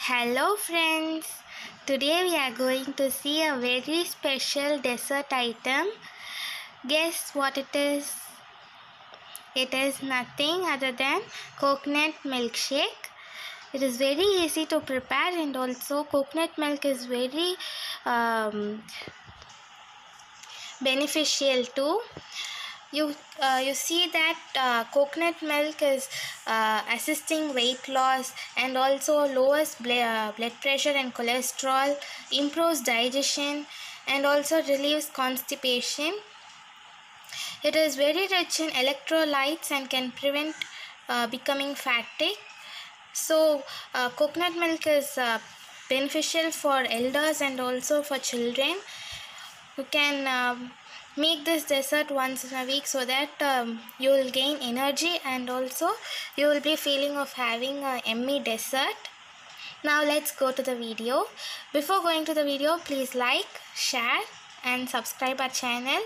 Hello friends, today we are going to see a very special dessert item. Guess what it is? It is nothing other than coconut milkshake. It is very easy to prepare, and also coconut milk is very beneficial too. You see that coconut milk is assisting weight loss and also lowers blood pressure and cholesterol, improves digestion, and also relieves constipation. It is very rich in electrolytes and can prevent becoming fatty. So coconut milk is beneficial for elders and also for children. You can make this dessert once in a week so that you will gain energy and also you will be feeling of having a yummy dessert. Now let's go to the video. Before going to the video, please like, share and subscribe our channel.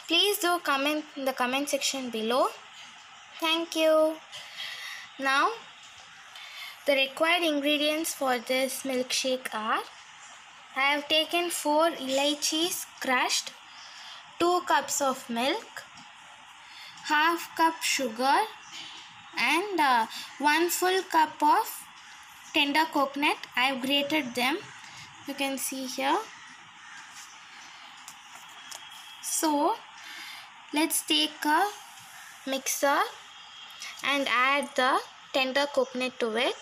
Please do comment in the comment section below. Thank you. Now the required ingredients for this milkshake are: I have taken 4 elaichis crushed, 2 cups of milk, half cup sugar and 1 full cup of tender coconut. I have grated them. You can see here. So let's take a mixer and add the tender coconut to it.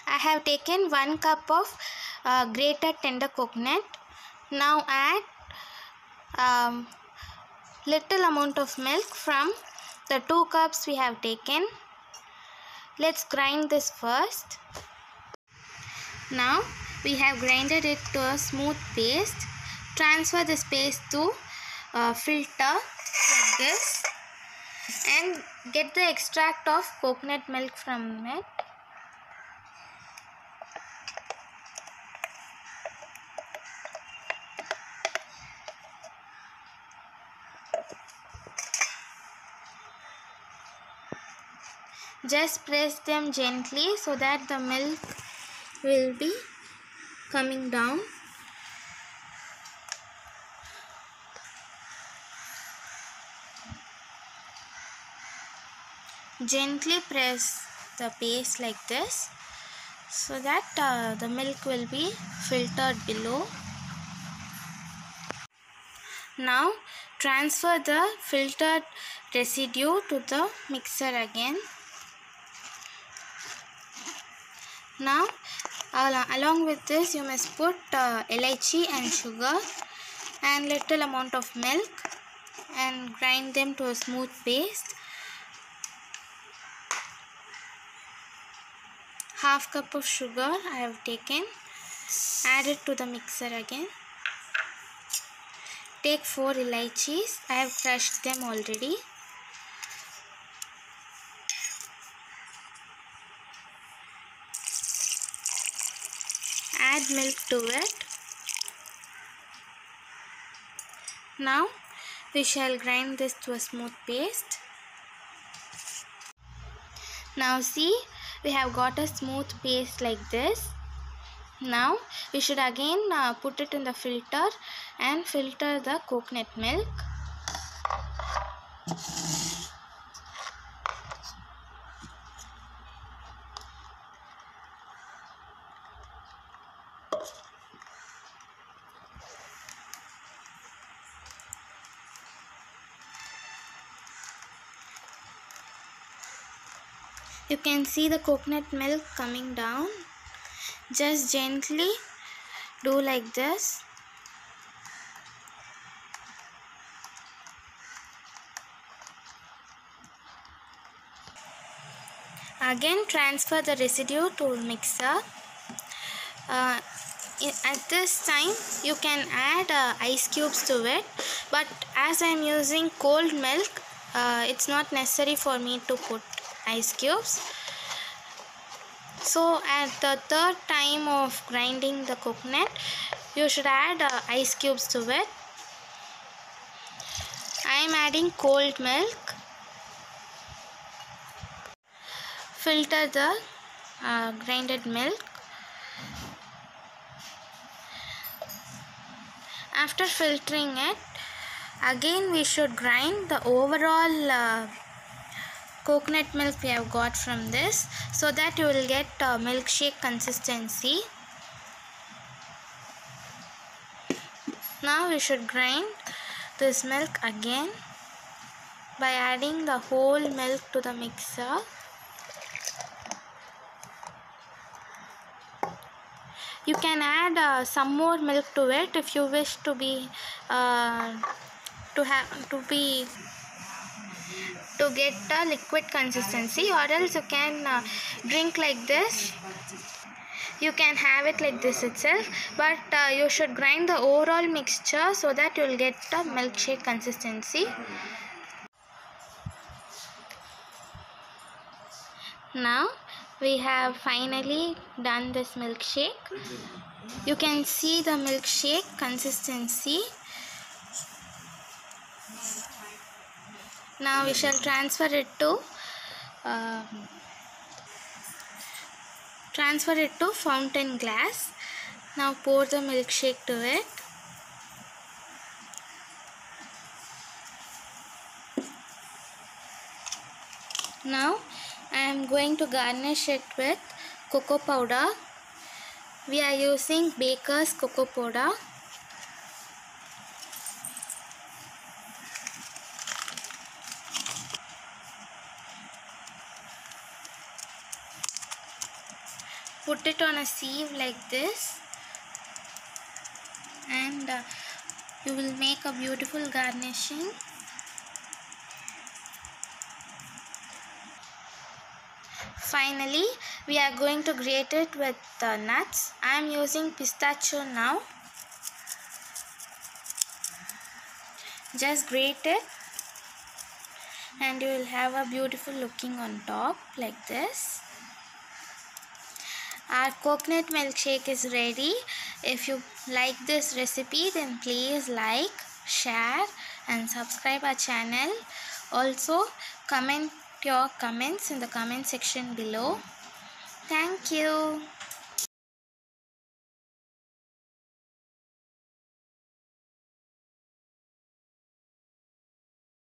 I have taken 1 cup of grated tender coconut. Now add little amount of milk from the 2 cups we have taken. Let's grind this first. Now we have grinded it to a smooth paste. Transfer this paste to filter like this and get the extract of coconut milk from it. Just press them gently so that the milk will be coming down. Gently press the paste like this so that the milk will be filtered below. Now transfer the filtered residue to the mixer again. Now along with this you must put elaichi and sugar and little amount of milk and grind them to a smooth paste. Half cup of sugar I have taken. Add it to the mixer again. Take 4 elaichis. I have crushed them already. Add milk to it. Now we shall grind this to a smooth paste. Now see, we have got a smooth paste like this. Now we should again put it in the filter and filter the coconut milk. You can see the coconut milk coming down. Just gently do like this. Again transfer the residue to mixer. At this time you can add ice cubes to it, but as I am using cold milk, it's not necessary for me to put ice cubes. So at the third time of grinding the coconut, you should add ice cubes to it. I am adding cold milk. Filter the grinded milk. After filtering it, again we should grind the overall coconut milk we have got from this, so that you will get milkshake consistency. Now we should grind this milk again by adding the whole milk to the mixer. You can add some more milk to it if you wish to get a liquid consistency, or else you can drink like this. You can have it like this itself, but you should grind the overall mixture so that you will get a milkshake consistency. Now we have finally done this milkshake. You can see the milkshake consistency. Now we shall transfer it to fountain glass. Now pour the milkshake to it. Now I am going to garnish it with cocoa powder. We are using Baker's cocoa powder. Put it on a sieve like this, and you will make a beautiful garnishing. Finally, we are going to grate it with nuts. I am using pistachio now. Just grate it, and you will have a beautiful looking on top like this. Our coconut milkshake is ready. If you like this recipe, then please like, share and subscribe our channel. Also, comment your comments in the comment section below. Thank you.